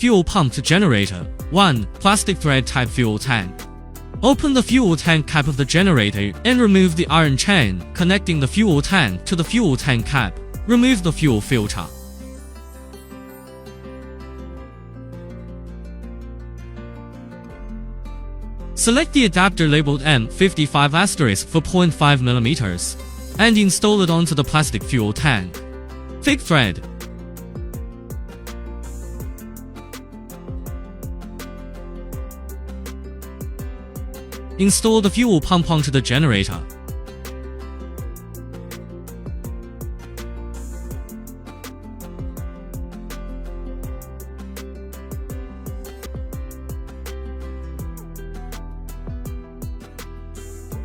fuel pump to generator. 1. Plastic thread type fuel tank. Open the fuel tank cap of the generator and remove the iron chain connecting the fuel tank to the fuel tank cap. Remove the fuel filter. Select the adapter labeled M55* for 0.5 mm and install it onto the plastic fuel tank. Thick thread. Install the fuel pump onto the generator.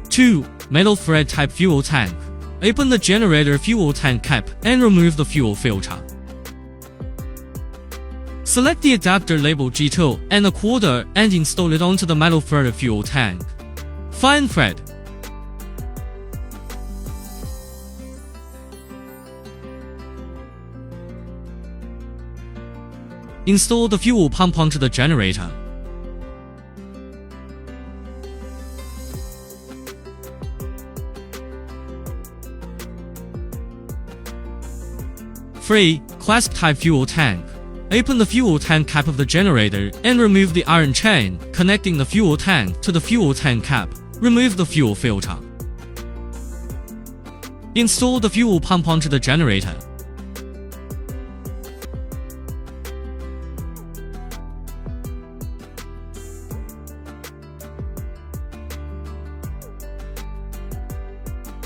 Two. Metal thread type fuel tank. Open the generator fuel tank cap and remove the fuel filter. Select the adapter labeled G2 and a quarter and install it onto the metal threaded fuel tank. Fine thread. Install the fuel pump onto the generator. Three. Clasp type fuel tank. Open the fuel tank cap of the generator and remove the iron chain connecting the fuel tank to the fuel tank cap. Remove the fuel filter. Install the fuel pump onto the generator.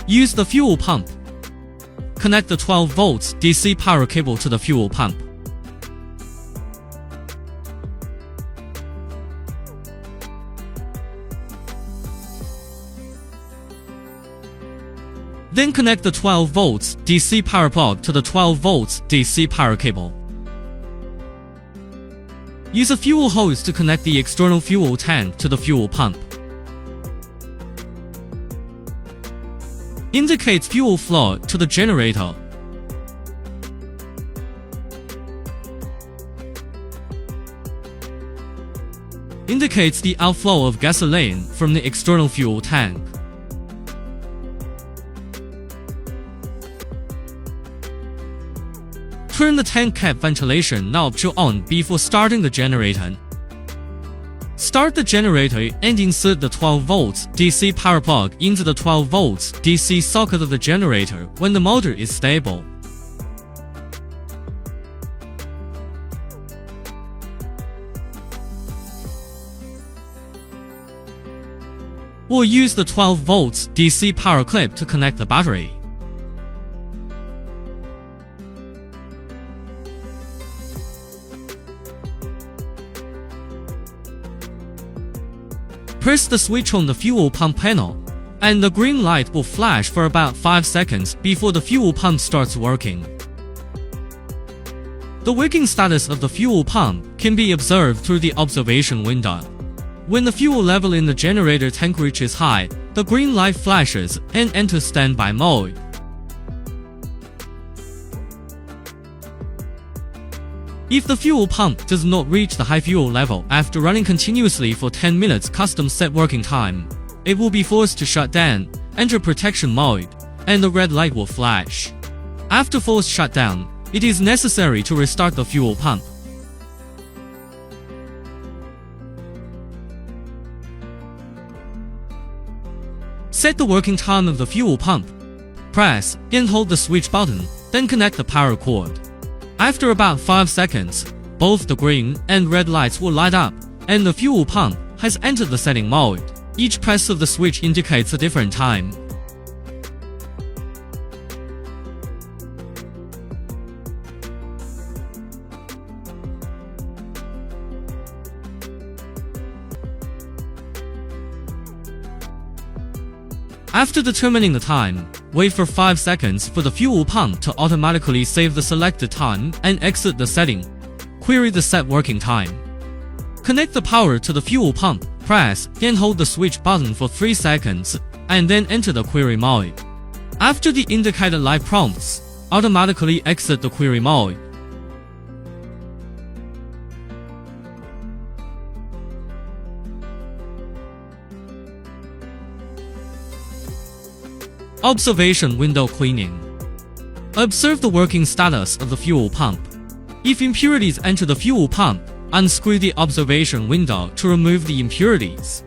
Use the fuel pump. Connect the 12 volts DC power cable to the fuel pump. Then connect the 12 volts DC power plug to the 12 volts DC power cable. Use a fuel hose to connect the external fuel tank to the fuel pump. Indicates fuel flow to the generator. Indicates the outflow of gasoline from the external fuel tank. Turn the tank cap ventilation knob to on before starting the generator. Start the generator and insert the 12 volts DC power plug into the 12 volts DC socket of the generator when the motor is stable. Or use the 12 volts DC power clip to connect the battery. Press the switch on the fuel pump panel, and the green light will flash for about 5 seconds before the fuel pump starts working. The working status of the fuel pump can be observed through the observation window. When the fuel level in the generator tank reaches high, the green light flashes and enters standby mode. If the fuel pump does not reach the high fuel level after running continuously for 10 minutes custom set working time, it will be forced to shut down, enter protection mode, and the red light will flash. After forced shutdown, it is necessary to restart the fuel pump. Set the working time of the fuel pump. Press and hold the switch button, then connect the power cord. After about 5 seconds, both the green and red lights will light up, and the fuel pump has entered the setting mode. Each press of the switch indicates a different time. After determining the time, wait for 5 seconds for the fuel pump to automatically save the selected time and exit the setting. Query the set working time. Connect the power to the fuel pump, press and hold the switch button for 3 seconds, and then enter the query mode. After the indicated light prompts, automatically exit the query mode. Observation window cleaning. Observe the working status of the fuel pump. If impurities enter the fuel pump, unscrew the observation window to remove the impurities.